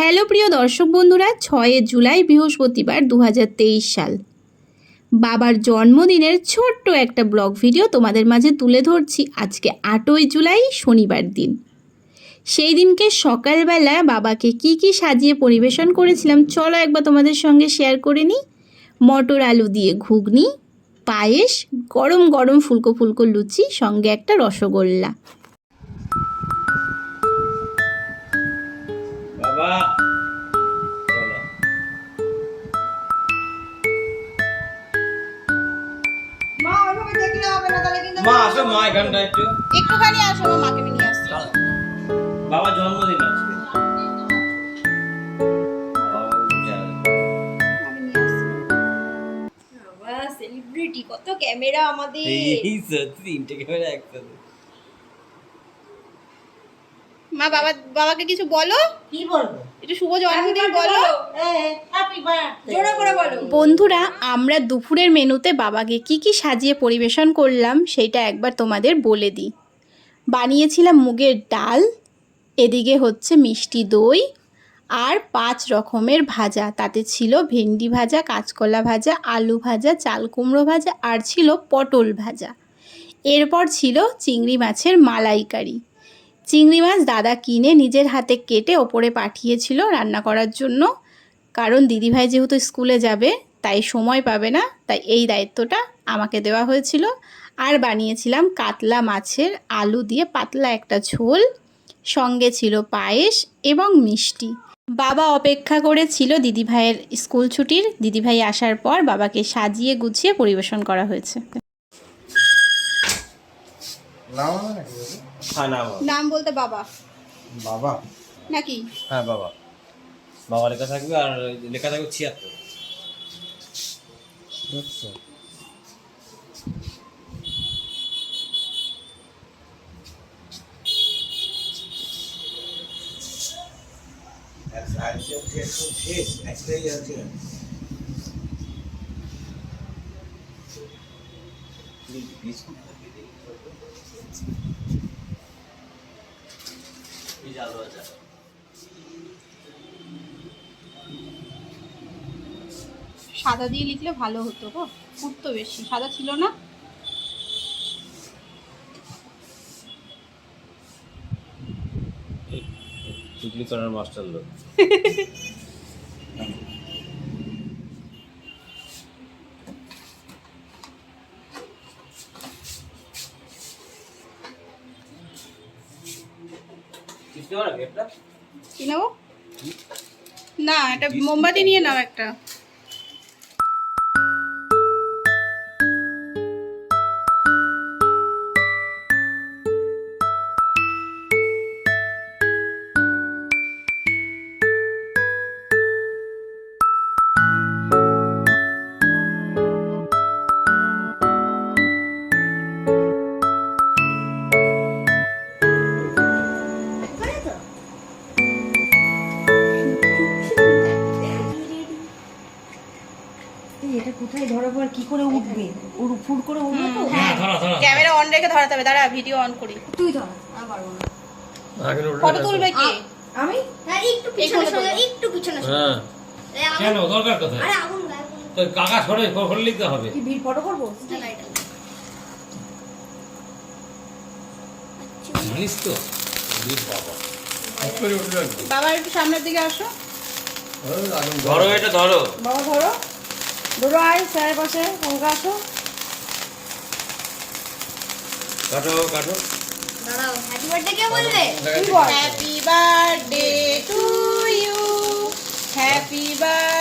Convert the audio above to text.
Hello প্রিয় দর্শক বন্ধুরা, 6 জুলাই বৃহস্পতিবার 2023 সাল। বাবার জন্মদিনের ছোট্ট একটা ব্লগ ভিডিও তোমাদের মাঝে তুলে ধরছি। আজকে 8ই জুলাই শনিবার দিন। সেই দিনকে সকালবেলা বাবাকে কি সাজিয়ে পরিবেশন করেছিলাম চলো একবার তোমাদের সঙ্গে শেয়ার করে নিই। মটর আলু দিয়ে ঘুগনি, পায়েস, গরম গরম ফুলকো ফুলকো লুচি, সঙ্গে একটা রসগোল্লা। বাবা মা ওইভাবে দেখলে হবে না, তাহলে কিন্তু মা আসো, মা এখানটা একটুখানি আসো, আমার মাকে নিয়ে আসছি। বাবা জন্মদিন আজকে। বাবা সেলিব্রিটি, কত ক্যামেরা আমাদের। এই সত্যি তিনটে ক্যামেরা একসাথে। মা বাবাকে কিছু বলো। কি বলবো? একটু শুভ জন্মদিন বলো। হ্যাপি বার্থডে জোরে করে বলো। বন্ধুরা, আমরা দুপুরের মেনুতে বাবাকে কি সাজিয়ে পরিবেশন করলাম সেইটা একবার তোমাদের বলে দিই। বানিয়েছিলাম মুগের ডাল, এদিকে হচ্ছে মিষ্টি দই আর 5 রকমের ভাজা। তাতে ছিল ভেন্ডি ভাজা, কাঁচকলা ভাজা, আলু ভাজা, চাল কুমড়ো ভাজা আর ছিল পটল ভাজা। এরপর ছিল চিংড়ি মাছের মালাইকারি। চিংড়ি মাছ দাদা কিনে নিজের হাতে কেটে ওপরে পাঠিয়েছিল রান্না করার জন্য, কারণ দিদিভাই যেহেতু স্কুলে যাবে তাই সময় পাবে না, তাই এই দায়িত্বটা আমাকে দেওয়া হয়েছিল। আর বানিয়েছিলাম কাতলা মাছের আলু দিয়ে পাতলা একটা ঝোল, সঙ্গে ছিল পায়েস এবং মিষ্টি। বাবা অপেক্ষা করেছিল দিদিভাইয়ের স্কুল ছুটির। দিদিভাই আসার পর বাবাকে সাজিয়ে গুছিয়ে পরিবেশন করা হয়েছে। নাম বলতে বাবা বাবা নাকি? হ্যাঁ বাবা, বাবা লেখা থাকবে আর লেখা থাকবে 76। আচ্ছা একটাই আছে। সাদা দিয়ে লিখলে ভালো হতো গো, ফুটতো বেশি। সাদা ছিল না। চুগলি করার মাস্টার লোক। কি নেবো? না, একটা মোমবাতি নিয়ে নাও একটা। এটা কোথায় ধরাবো আর কি করে উঠবে? ফুল করে উঠবে তো? হ্যাঁ ধরা ধরা। ক্যামেরা অন রেখে ধরাতে হবে। দাঁড়া, ভিডিও অন করি। তুই ধর, আমি পারবো না। ফটো তুলবে কে? আমি? হ্যাঁ একটু পিছনে সরে, একটু পিছনে সরে। হ্যাঁ কেন দরকার কোথায়? আরে আগুন গায়ে। তো কাকা সরে ফটো লিখতে হবে। কি ভিড় ফটো করব? জানিস তো বাবা বাবা একটু সামনের দিকে আসো। ধরো, এটা ধরো বাবা ধরো। ধরো, আয় স্যারের পাশে অঙ্কা আসো। কাটো কাটো। দাঁড়াও, হ্যাপি বার্থডে কে বলবে? Happy birthday to you, happy birthday